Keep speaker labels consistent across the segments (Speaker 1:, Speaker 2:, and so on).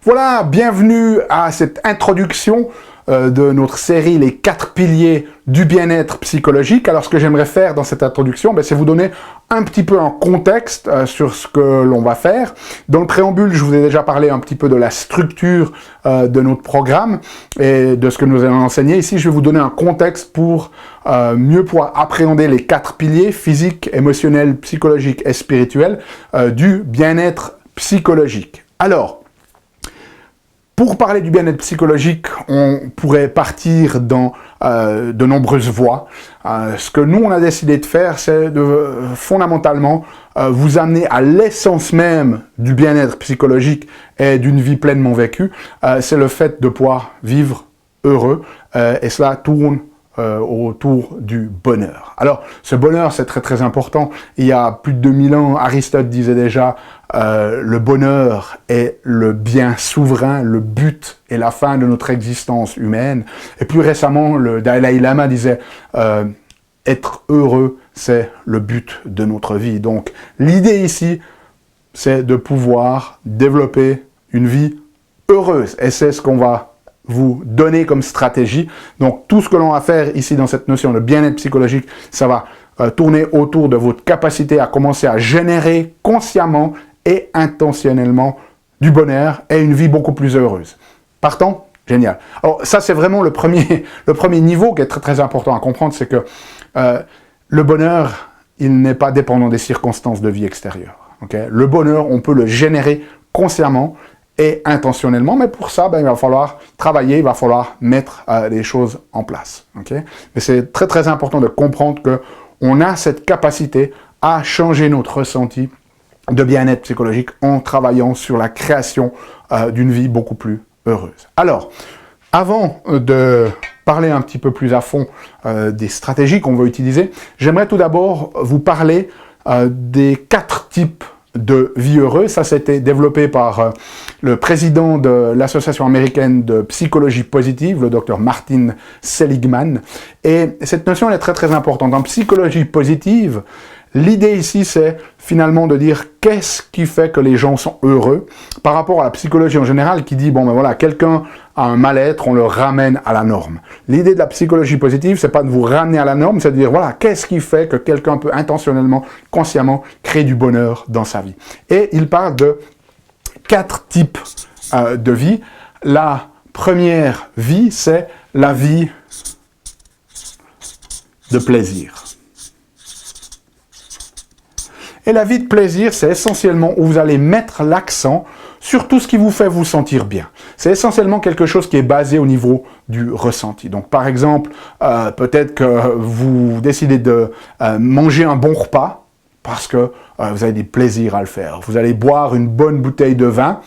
Speaker 1: Voilà, bienvenue à cette introduction de notre série Les 4 piliers du bien-être psychologique. Alors ce que j'aimerais faire dans cette introduction, c'est vous donner un petit peu un contexte sur ce que l'on va faire. Dans le préambule, je vous ai déjà parlé un petit peu de la structure de notre programme et de ce que nous allons enseigner. Ici, je vais vous donner un contexte pour mieux pouvoir appréhender les 4 piliers physique, émotionnel, psychologique et spirituel du bien-être psychologique. Alors, pour parler du bien-être psychologique, on pourrait partir dans de nombreuses voies. Ce que nous, on a décidé de faire, c'est de fondamentalement vous amener à l'essence même du bien-être psychologique et d'une vie pleinement vécue. C'est le fait de pouvoir vivre heureux et cela tourne autour du bonheur. Alors, ce bonheur, c'est très très important. Il y a plus de 2000 ans, Aristote disait déjà le bonheur est le bien souverain, le but et la fin de notre existence humaine. Et plus récemment, le Dalai Lama disait être heureux, c'est le but de notre vie. Donc, l'idée ici, c'est de pouvoir développer une vie heureuse. Et c'est ce qu'on va vous donner comme stratégie. Donc, tout ce que l'on va faire ici dans cette notion de bien-être psychologique, ça va tourner autour de votre capacité à commencer à générer consciemment et intentionnellement du bonheur et une vie beaucoup plus heureuse. Partant? Génial. Alors, ça, c'est vraiment le premier niveau qui est très, très important à comprendre, c'est que le bonheur, il n'est pas dépendant des circonstances de vie extérieures. Okay? Le bonheur, on peut le générer consciemment et intentionnellement, mais pour ça, il va falloir travailler, il va falloir mettre les choses en place. Okay? Mais c'est très très important de comprendre qu'on a cette capacité à changer notre ressenti de bien-être psychologique en travaillant sur la création d'une vie beaucoup plus heureuse. Alors, avant de parler un petit peu plus à fond des stratégies qu'on va utiliser, j'aimerais tout d'abord vous parler des 4 types de vie heureuse. Ça, c'était développé par le président de l'Association américaine de psychologie positive, le Dr Martin Seligman. Et cette notion, elle est très très importante. En psychologie positive, l'idée ici, c'est finalement de dire qu'est-ce qui fait que les gens sont heureux par rapport à la psychologie en général qui dit, voilà, quelqu'un a un mal-être, on le ramène à la norme. L'idée de la psychologie positive, c'est pas de vous ramener à la norme, c'est de dire, voilà, qu'est-ce qui fait que quelqu'un peut intentionnellement, consciemment, créer du bonheur dans sa vie. Et il parle de 4 types de vie. La première vie, c'est la vie de plaisir. Et la vie de plaisir, c'est essentiellement où vous allez mettre l'accent sur tout ce qui vous fait vous sentir bien. C'est essentiellement quelque chose qui est basé au niveau du ressenti. Donc, par exemple, peut-être que vous décidez de manger un bon repas parce que vous avez des plaisirs à le faire. Vous allez boire une bonne bouteille de vin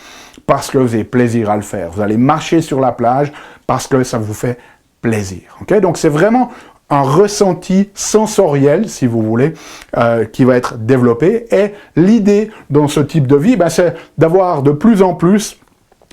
Speaker 1: parce que vous avez plaisir à le faire. Vous allez marcher sur la plage parce que ça vous fait plaisir. Okay? Donc, c'est vraiment un ressenti sensoriel, si vous voulez, qui va être développé. Et l'idée dans ce type de vie, c'est d'avoir de plus en plus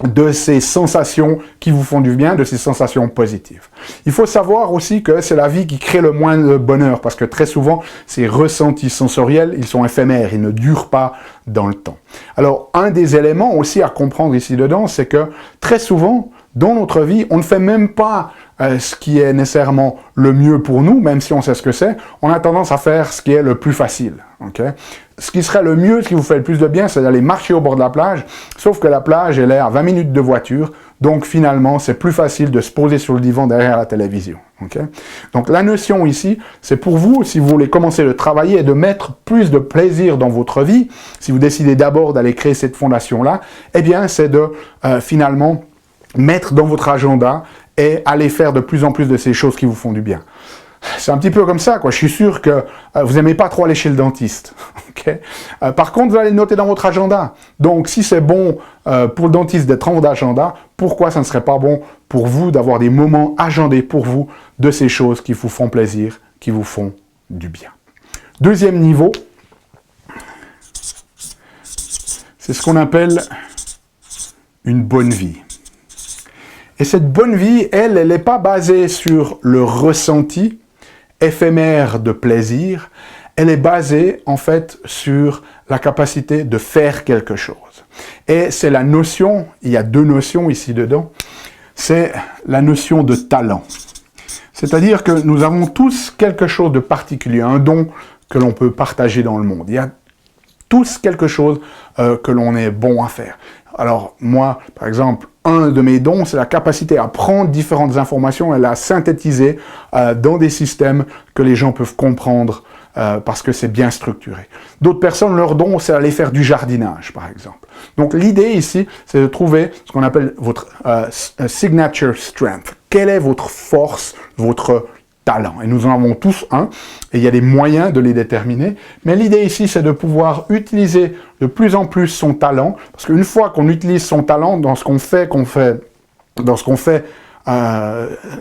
Speaker 1: de ces sensations qui vous font du bien, de ces sensations positives. Il faut savoir aussi que c'est la vie qui crée le moins de bonheur, parce que très souvent, ces ressentis sensoriels, ils sont éphémères, ils ne durent pas dans le temps. Alors, un des éléments aussi à comprendre ici dedans, c'est que très souvent, dans notre vie, on ne fait même pas ce qui est nécessairement le mieux pour nous, même si on sait ce que c'est, on a tendance à faire ce qui est le plus facile. Okay? Ce qui serait le mieux, ce qui vous fait le plus de bien, c'est d'aller marcher au bord de la plage, sauf que la plage, elle est à 20 minutes de voiture, donc finalement, c'est plus facile de se poser sur le divan derrière la télévision. Okay? Donc la notion ici, c'est pour vous, si vous voulez commencer à travailler et de mettre plus de plaisir dans votre vie, si vous décidez d'abord d'aller créer cette fondation-là, eh bien, c'est de finalement mettre dans votre agenda et aller faire de plus en plus de ces choses qui vous font du bien. C'est un petit peu comme ça, quoi. Je suis sûr que vous n'aimez pas trop aller chez le dentiste. Okay? Par contre, vous allez le noter dans votre agenda. Donc, si c'est bon pour le dentiste d'être en votre agenda, pourquoi ça ne serait pas bon pour vous d'avoir des moments agendés pour vous de ces choses qui vous font plaisir, qui vous font du bien. Deuxième niveau, c'est ce qu'on appelle une bonne vie. Et cette bonne vie, elle n'est pas basée sur le ressenti éphémère de plaisir, elle est basée en fait sur la capacité de faire quelque chose. Et c'est la notion, il y a deux notions ici dedans, c'est la notion de talent. C'est-à-dire que nous avons tous quelque chose de particulier, un don que l'on peut partager dans le monde. Il y a tous quelque chose que l'on est bon à faire. Alors moi, par exemple, un de mes dons, c'est la capacité à prendre différentes informations et la synthétiser dans des systèmes que les gens peuvent comprendre parce que c'est bien structuré. D'autres personnes, leur don, c'est aller faire du jardinage, par exemple. Donc l'idée ici, c'est de trouver ce qu'on appelle votre signature strength. Quelle est votre force, votre talent? Et nous en avons tous un, et il y a des moyens de les déterminer. Mais l'idée ici, c'est de pouvoir utiliser de plus en plus son talent, parce qu'une fois qu'on utilise son talent dans ce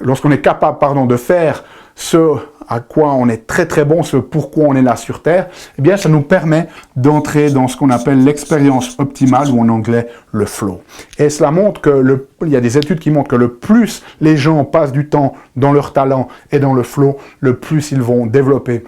Speaker 1: lorsqu'on est capable, de faire ce à quoi on est très très bon, ce pourquoi on est là sur Terre, eh bien ça nous permet d'entrer dans ce qu'on appelle l'expérience optimale, ou en anglais le flow. Et cela montre que il y a des études qui montrent que le plus les gens passent du temps dans leur talent et dans le flow, le plus ils vont développer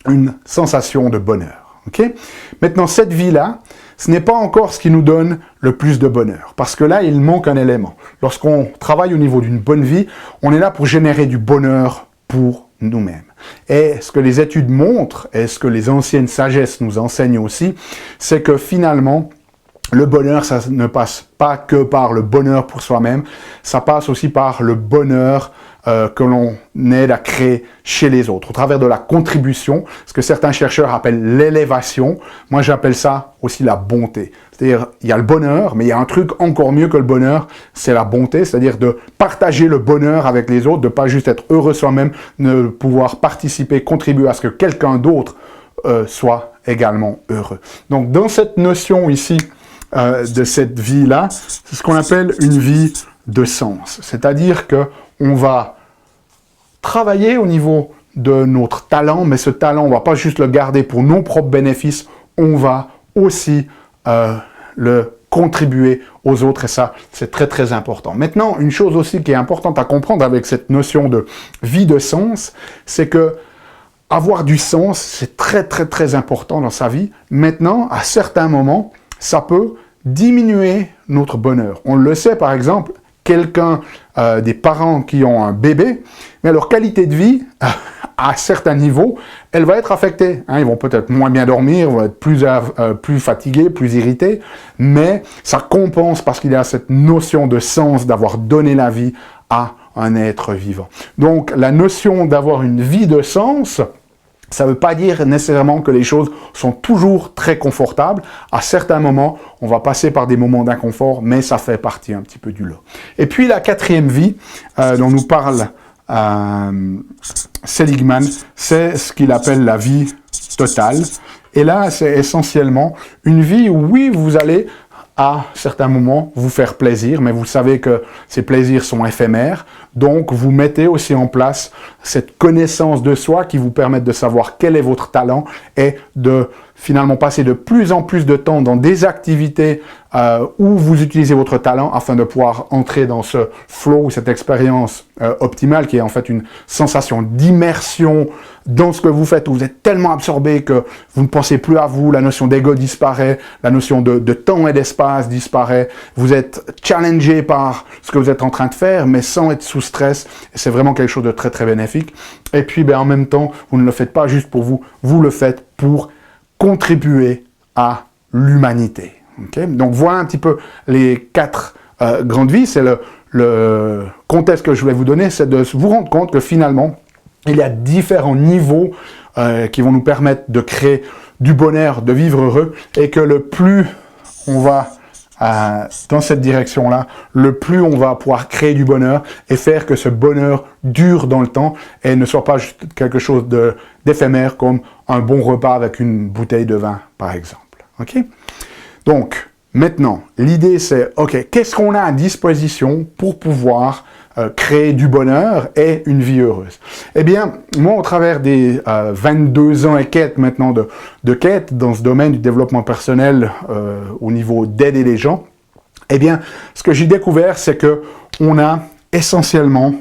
Speaker 1: une sensation de bonheur. Okay? Maintenant, cette vie-là, ce n'est pas encore ce qui nous donne le plus de bonheur, parce que là, il manque un élément. Lorsqu'on travaille au niveau d'une bonne vie, on est là pour générer du bonheur pour nous-mêmes. Et ce que les études montrent, et ce que les anciennes sagesses nous enseignent aussi, c'est que finalement, le bonheur, ça ne passe pas que par le bonheur pour soi-même, ça passe aussi par le bonheur que l'on aide à créer chez les autres, au travers de la contribution, ce que certains chercheurs appellent l'élévation. Moi, j'appelle ça aussi la bonté. C'est-à-dire, il y a le bonheur, mais il y a un truc encore mieux que le bonheur, c'est la bonté, c'est-à-dire de partager le bonheur avec les autres, de pas juste être heureux soi-même, de pouvoir participer, contribuer à ce que quelqu'un d'autre soit également heureux. Donc, dans cette notion ici, de cette vie-là, c'est ce qu'on appelle une vie de sens. C'est-à-dire que on va travailler au niveau de notre talent, mais ce talent, on ne va pas juste le garder pour nos propres bénéfices, on va aussi le contribuer aux autres, et ça, c'est très très important. Maintenant, une chose aussi qui est importante à comprendre avec cette notion de vie de sens, c'est que avoir du sens, c'est très très très important dans sa vie. Maintenant, à certains moments, ça peut diminuer notre bonheur. On le sait, par exemple, des parents qui ont un bébé, mais leur qualité de vie, à certains niveaux, elle va être affectée. Ils vont peut-être moins bien dormir, vont être plus fatigués, plus irrités, mais ça compense parce qu'il y a cette notion de sens, d'avoir donné la vie à un être vivant. Donc, la notion d'avoir une vie de sens, ça ne veut pas dire nécessairement que les choses sont toujours très confortables. À certains moments, on va passer par des moments d'inconfort, mais ça fait partie un petit peu du lot. Et puis la quatrième vie dont nous parle Seligman, c'est ce qu'il appelle la vie totale. Et là, c'est essentiellement une vie où, oui, vous allez à certains moments vous faire plaisir, mais vous savez que ces plaisirs sont éphémères, donc vous mettez aussi en place cette connaissance de soi qui vous permet de savoir quel est votre talent et de finalement passer de plus en plus de temps dans des activités où vous utilisez votre talent afin de pouvoir entrer dans ce flow, cette expérience optimale qui est en fait une sensation d'immersion dans ce que vous faites, où vous êtes tellement absorbé que vous ne pensez plus à vous, la notion d'ego disparaît, la notion de temps et d'espace disparaît, vous êtes challengé par ce que vous êtes en train de faire, mais sans être sous stress, et c'est vraiment quelque chose de très très bénéfique. Et puis en même temps, vous ne le faites pas juste pour vous, vous le faites pour contribuer à l'humanité. Okay? Donc voilà un petit peu les 4 grandes vies. C'est le contexte que je voulais vous donner, c'est de vous rendre compte que finalement, il y a différents niveaux qui vont nous permettre de créer du bonheur, de vivre heureux, et que le plus on va dans cette direction-là, le plus on va pouvoir créer du bonheur et faire que ce bonheur dure dans le temps et ne soit pas juste quelque chose d'éphémère comme un bon repas avec une bouteille de vin, par exemple. Okay? Donc, maintenant, l'idée c'est, ok, qu'est-ce qu'on a à disposition pour pouvoir créer du bonheur et une vie heureuse? Eh bien, moi, au travers des 22 ans et quelques maintenant de quête dans ce domaine du développement personnel au niveau d'aider les gens, eh bien, ce que j'ai découvert, c'est que on a essentiellement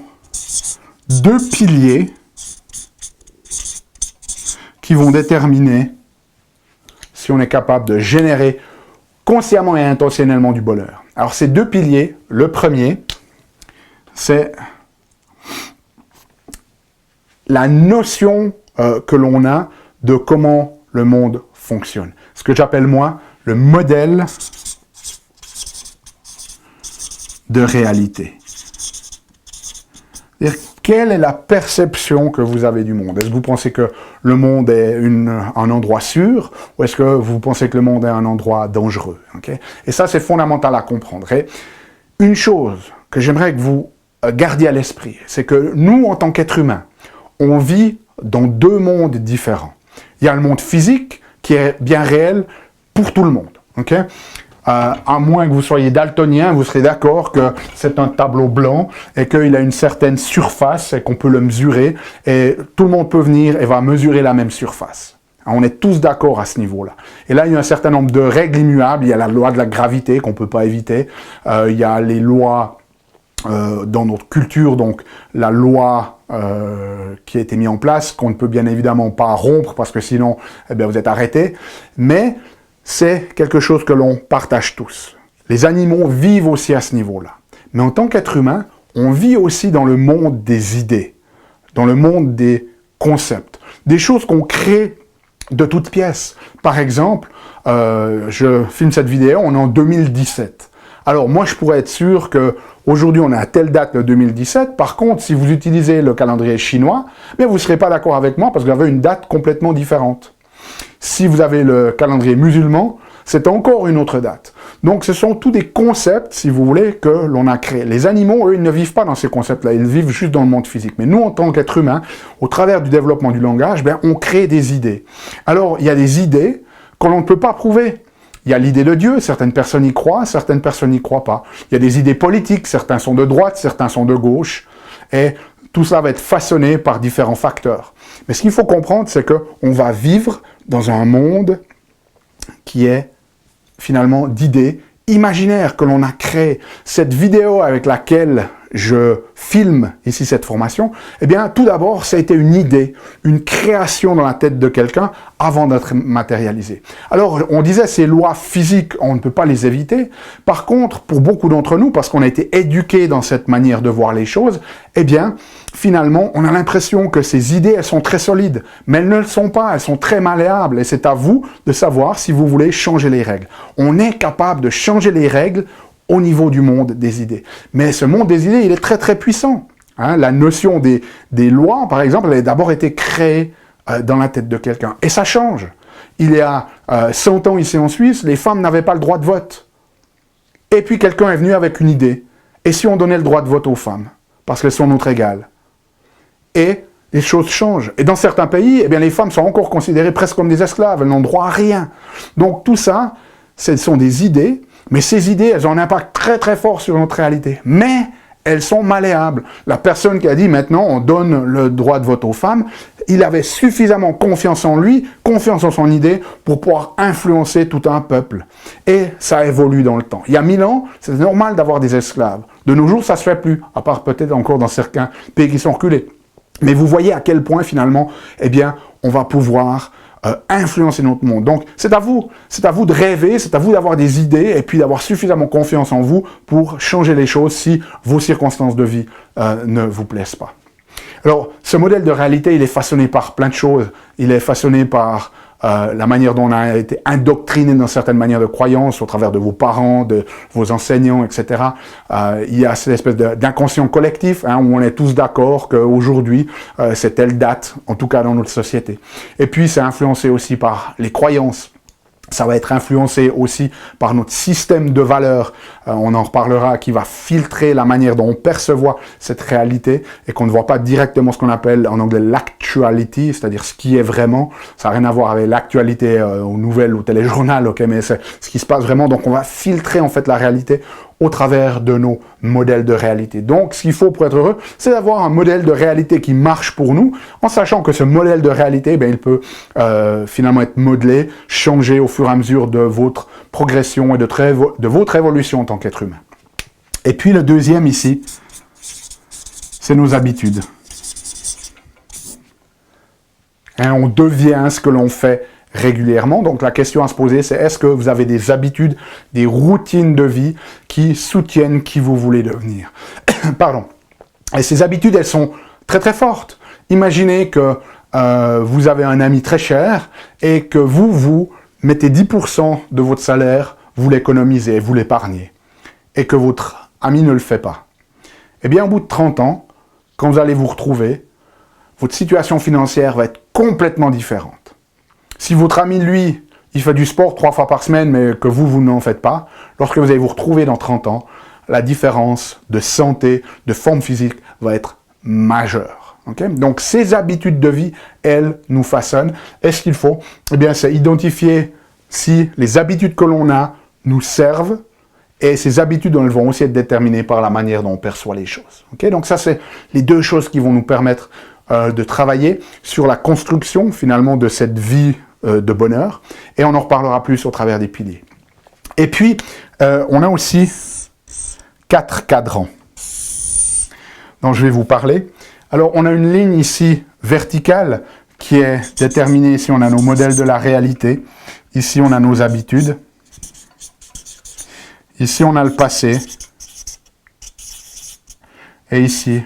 Speaker 1: 2 piliers qui vont déterminer si on est capable de générer consciemment et intentionnellement du bonheur. Alors ces deux piliers, le premier, c'est la notion que l'on a de comment le monde fonctionne. Ce que j'appelle moi le modèle de réalité. C'est-à-dire, quelle est la perception que vous avez du monde? Est-ce que vous pensez que le monde est un endroit sûr, ou est-ce que vous pensez que le monde est un endroit dangereux? Okay? Et ça, c'est fondamental à comprendre. Et une chose que j'aimerais que vous gardiez à l'esprit, c'est que nous, en tant qu'êtres humains, on vit dans deux mondes différents. Il y a le monde physique, qui est bien réel pour tout le monde. Okay? À moins que vous soyez daltonien, vous serez d'accord que c'est un tableau blanc et qu'il a une certaine surface et qu'on peut le mesurer et tout le monde peut venir et va mesurer la même surface. On est tous d'accord à ce niveau-là. Et là, il y a un certain nombre de règles immuables. Il y a la loi de la gravité qu'on ne peut pas éviter. Il y a les lois dans notre culture, donc la loi qui a été mise en place, qu'on ne peut bien évidemment pas rompre parce que sinon, eh bien, vous êtes arrêté. Mais c'est quelque chose que l'on partage tous. Les animaux vivent aussi à ce niveau-là. Mais en tant qu'être humain, on vit aussi dans le monde des idées, dans le monde des concepts, des choses qu'on crée de toutes pièces. Par exemple, je filme cette vidéo, on est en 2017. Alors moi, je pourrais être sûr qu'aujourd'hui, on est à telle date, le 2017. Par contre, si vous utilisez le calendrier chinois, bien, vous ne serez pas d'accord avec moi parce que vous avez une date complètement différente. Si vous avez le calendrier musulman, c'est encore une autre date. Donc ce sont tous des concepts, si vous voulez, que l'on a créés. Les animaux, eux, ils ne vivent pas dans ces concepts-là, ils vivent juste dans le monde physique. Mais nous, en tant qu'êtres humains, au travers du développement du langage, bien, on crée des idées. Alors, il y a des idées que l'on ne peut pas prouver. Il y a l'idée de Dieu, certaines personnes y croient, certaines personnes n'y croient pas. Il y a des idées politiques, certains sont de droite, certains sont de gauche. Et tout ça va être façonné par différents facteurs. Mais ce qu'il faut comprendre, c'est qu'on va vivre dans un monde qui est finalement d'idées imaginaires que l'on a créées. Cette vidéo avec laquelle je filme ici cette formation, eh bien, tout d'abord, ça a été une idée, une création dans la tête de quelqu'un avant d'être matérialisée. Alors, on disait ces lois physiques, on ne peut pas les éviter. Par contre, pour beaucoup d'entre nous, parce qu'on a été éduqués dans cette manière de voir les choses, eh bien, finalement, on a l'impression que ces idées, elles sont très solides, mais elles ne le sont pas, elles sont très malléables, et c'est à vous de savoir si vous voulez changer les règles. On est capable de changer les règles au niveau du monde des idées. Mais ce monde des idées, il est très très puissant. Hein, la notion des lois, par exemple, elle a d'abord été créée dans la tête de quelqu'un. Et ça change. Il y a 100 ans ici en Suisse, les femmes n'avaient pas le droit de vote. Et puis quelqu'un est venu avec une idée. Et si on donnait le droit de vote aux femmes? Parce qu'elles sont notre égale. Et les choses changent. Et dans certains pays, eh bien, les femmes sont encore considérées presque comme des esclaves. Elles n'ont droit à rien. Donc tout ça, ce sont des idées. Mais ces idées, elles ont un impact très très fort sur notre réalité. Mais elles sont malléables. La personne qui a dit maintenant on donne le droit de vote aux femmes, il avait suffisamment confiance en lui, confiance en son idée pour pouvoir influencer tout un peuple. Et ça évolue dans le temps. Il y a 1000 ans, c'était normal d'avoir des esclaves. De nos jours, ça ne se fait plus, à part peut-être encore dans certains pays qui sont reculés. Mais vous voyez à quel point finalement, eh bien, on va pouvoir influencer notre monde. Donc, c'est à vous de rêver, c'est à vous d'avoir des idées et puis d'avoir suffisamment confiance en vous pour changer les choses si vos circonstances de vie ne vous plaisent pas. Alors, ce modèle de réalité, il est façonné par plein de choses. Il est façonné par la manière dont on a été indoctriné dans certaines manières de croyances au travers de vos parents, de vos enseignants, etc. Il y a cette espèce d'inconscient collectif hein, où on est tous d'accord qu'aujourd'hui, c'est telle date, en tout cas dans notre société. Et puis, c'est influencé aussi par les croyances. Ça va être influencé aussi par notre système de valeurs, on en reparlera, qui va filtrer la manière dont on perçoit cette réalité et qu'on ne voit pas directement ce qu'on appelle en anglais l'actuality, c'est-à-dire ce qui est vraiment. Ça n'a rien à voir avec l'actualité aux nouvelles ou téléjournal, ok, mais c'est ce qui se passe vraiment. Donc on va filtrer en fait la réalité au travers de nos modèles de réalité. Donc, ce qu'il faut pour être heureux, c'est d'avoir un modèle de réalité qui marche pour nous, en sachant que ce modèle de réalité, ben, il peut finalement être modelé, changé au fur et à mesure de votre progression et de votre évolution en tant qu'être humain. Et puis, le deuxième ici, c'est nos habitudes. Hein, on devient ce que l'on fait régulièrement. Donc la question à se poser, c'est est-ce que vous avez des habitudes, des routines de vie qui soutiennent qui vous voulez devenir? Pardon. Et ces habitudes, elles sont très très fortes. Imaginez que vous avez un ami très cher et que vous mettez 10% de votre salaire, vous l'économisez, vous l'épargnez, et que votre ami ne le fait pas. Eh bien, au bout de 30 ans, quand vous allez vous retrouver, votre situation financière va être complètement différente. Si votre ami, lui, il fait du sport 3 fois par semaine, mais que vous n'en faites pas, lorsque vous allez vous retrouver dans 30 ans, la différence de santé, de forme physique va être majeure. Okay? Donc, ces habitudes de vie, elles, nous façonnent. Et ce qu'il faut, eh bien, c'est identifier si les habitudes que l'on a nous servent, et ces habitudes, elles vont aussi être déterminées par la manière dont on perçoit les choses. Okay? Donc, ça, c'est les deux choses qui vont nous permettre de travailler sur la construction, finalement, de cette vie de bonheur, et on en reparlera plus au travers des piliers. Et puis, on a aussi 4 cadrans dont je vais vous parler. Alors, on a une ligne ici verticale qui est déterminée. Ici, on a nos modèles de la réalité. Ici, on a nos habitudes. Ici, on a le passé. Et ici,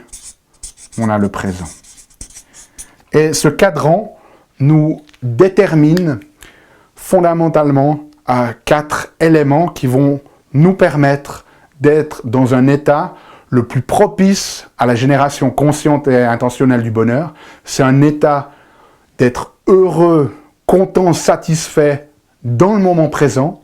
Speaker 1: on a le présent. Et ce cadran nous détermine fondamentalement 4 éléments qui vont nous permettre d'être dans un état le plus propice à la génération consciente et intentionnelle du bonheur. C'est un état d'être heureux, content, satisfait dans le moment présent,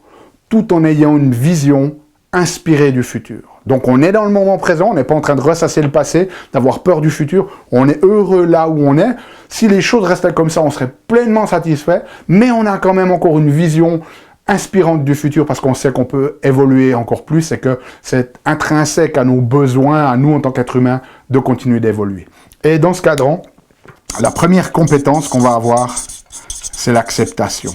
Speaker 1: tout en ayant une vision inspirée du futur. Donc on est dans le moment présent, on n'est pas en train de ressasser le passé, d'avoir peur du futur, on est heureux là où on est. Si les choses restaient comme ça, on serait pleinement satisfait, mais on a quand même encore une vision inspirante du futur parce qu'on sait qu'on peut évoluer encore plus et que c'est intrinsèque à nos besoins, à nous en tant qu'êtres humains, de continuer d'évoluer. Et dans ce cadran, la première compétence qu'on va avoir, c'est l'acceptation.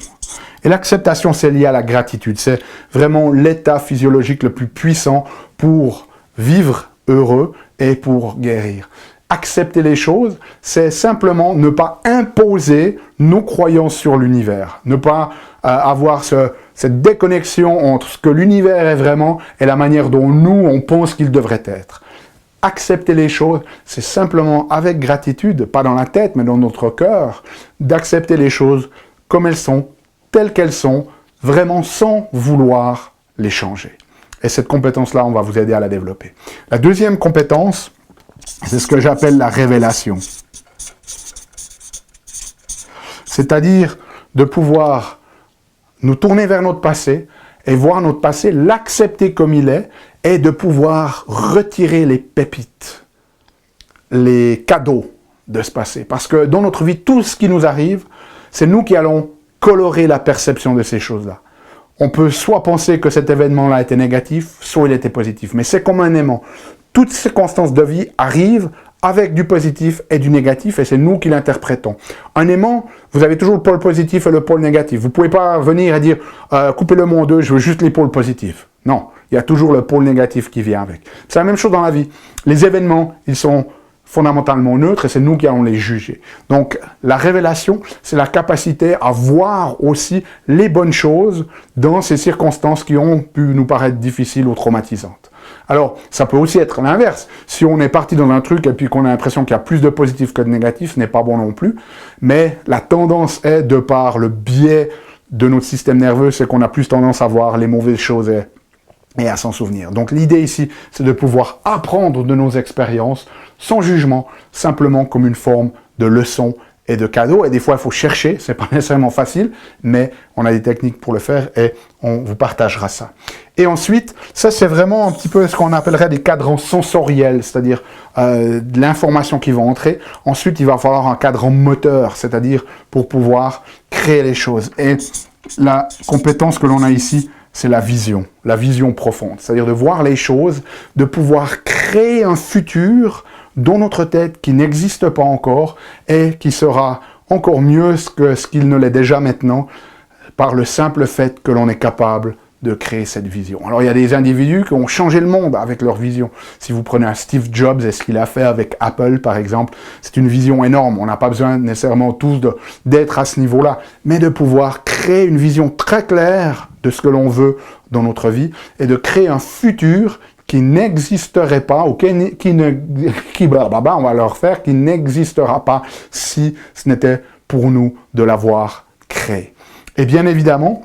Speaker 1: Et l'acceptation, c'est lié à la gratitude. C'est vraiment l'état physiologique le plus puissant pour vivre heureux et pour guérir. Accepter les choses, c'est simplement ne pas imposer nos croyances sur l'univers. Ne pas avoir cette déconnexion entre ce que l'univers est vraiment et la manière dont nous, on pense qu'il devrait être. Accepter les choses, c'est simplement avec gratitude, pas dans la tête, mais dans notre cœur, d'accepter les choses comme elles sont, telles qu'elles sont, vraiment sans vouloir les changer. Et cette compétence-là, on va vous aider à la développer. La deuxième compétence, c'est ce que j'appelle la révélation. C'est-à-dire de pouvoir nous tourner vers notre passé et voir notre passé, l'accepter comme il est, et de pouvoir retirer les pépites, les cadeaux de ce passé. Parce que dans notre vie, tout ce qui nous arrive, c'est nous qui allons colorer la perception de ces choses-là. On peut soit penser que cet événement-là était négatif, soit il était positif. Mais c'est comme un aimant. Toutes circonstances de vie arrivent avec du positif et du négatif, et c'est nous qui l'interprétons. Un aimant, vous avez toujours le pôle positif et le pôle négatif. Vous ne pouvez pas venir et dire coupez-le en deux, je veux juste les pôles positifs. Non, il y a toujours le pôle négatif qui vient avec. C'est la même chose dans la vie. Les événements, ils sont fondamentalement neutres et c'est nous qui allons les juger. Donc la révélation, c'est la capacité à voir aussi les bonnes choses dans ces circonstances qui ont pu nous paraître difficiles ou traumatisantes. Alors, ça peut aussi être l'inverse. Si on est parti dans un truc et puis qu'on a l'impression qu'il y a plus de positif que de négatif, ce n'est pas bon non plus. Mais la tendance est, de par le biais de notre système nerveux, c'est qu'on a plus tendance à voir les mauvaises choses et à s'en souvenir. Donc l'idée ici, c'est de pouvoir apprendre de nos expériences sans jugement, simplement comme une forme de leçon et de cadeau. Et des fois, il faut chercher, c'est pas nécessairement facile, mais on a des techniques pour le faire et on vous partagera ça. Et ensuite, ça c'est vraiment un petit peu ce qu'on appellerait des cadrans sensoriels, c'est-à-dire de l'information qui va entrer. Ensuite, il va falloir un cadran moteur, c'est-à-dire pour pouvoir créer les choses. Et la compétence que l'on a ici, c'est la vision profonde, c'est-à-dire de voir les choses, de pouvoir créer un futur dans notre tête qui n'existe pas encore et qui sera encore mieux que ce qu'il ne l'est déjà maintenant par le simple fait que l'on est capable de créer cette vision. Alors il y a des individus qui ont changé le monde avec leur vision. Si vous prenez un Steve Jobs et ce qu'il a fait avec Apple par exemple, c'est une vision énorme. On n'a pas besoin nécessairement tous d'être à ce niveau-là, mais de pouvoir créer une vision très claire de ce que l'on veut dans notre vie et de créer un futur qui n'existerait pas, ou qui on va leur faire, qui n'existera pas si ce n'était pour nous de l'avoir créé. Et bien évidemment,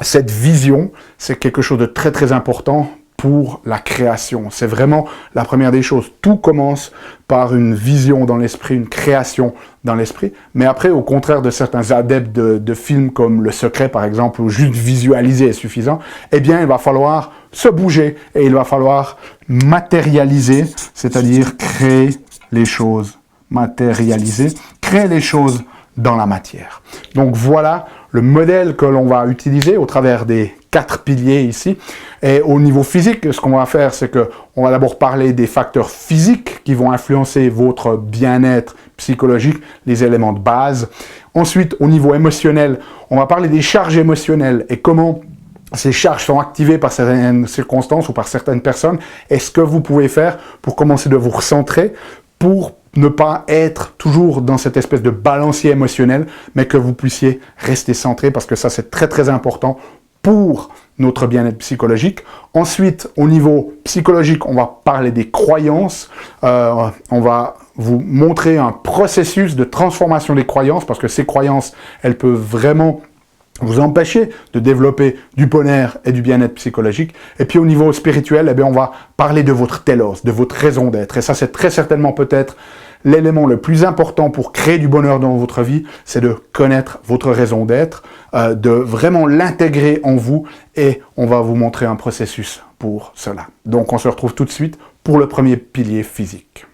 Speaker 1: cette vision, c'est quelque chose de très très important pour la création. C'est vraiment la première des choses. Tout commence par une vision dans l'esprit, une création dans l'esprit. Mais après, au contraire de certains adeptes de films comme Le Secret, par exemple, où juste visualiser est suffisant, eh bien, il va falloir se bouger et il va falloir matérialiser, c'est-à-dire créer les choses, matérialiser, créer les choses dans la matière. Donc voilà le modèle que l'on va utiliser au travers des 4 piliers ici. Et au niveau physique, ce qu'on va faire, c'est qu'on va d'abord parler des facteurs physiques qui vont influencer votre bien-être psychologique, les éléments de base. Ensuite, au niveau émotionnel, on va parler des charges émotionnelles et comment ces charges sont activées par certaines circonstances ou par certaines personnes. Et ce que vous pouvez faire pour commencer de vous recentrer, pour ne pas être toujours dans cette espèce de balancier émotionnel, mais que vous puissiez rester centré, parce que ça, c'est très très important pour notre bien-être psychologique. Ensuite, au niveau psychologique, on va parler des croyances. On va vous montrer un processus de transformation des croyances, parce que ces croyances, elles peuvent vraiment vous empêcher de développer du bonheur et du bien-être psychologique. Et puis au niveau spirituel, eh bien, on va parler de votre télos, de votre raison d'être. Et ça, c'est très certainement peut-être l'élément le plus important pour créer du bonheur dans votre vie, c'est de connaître votre raison d'être, de vraiment l'intégrer en vous, et on va vous montrer un processus pour cela. Donc on se retrouve tout de suite pour le premier pilier physique.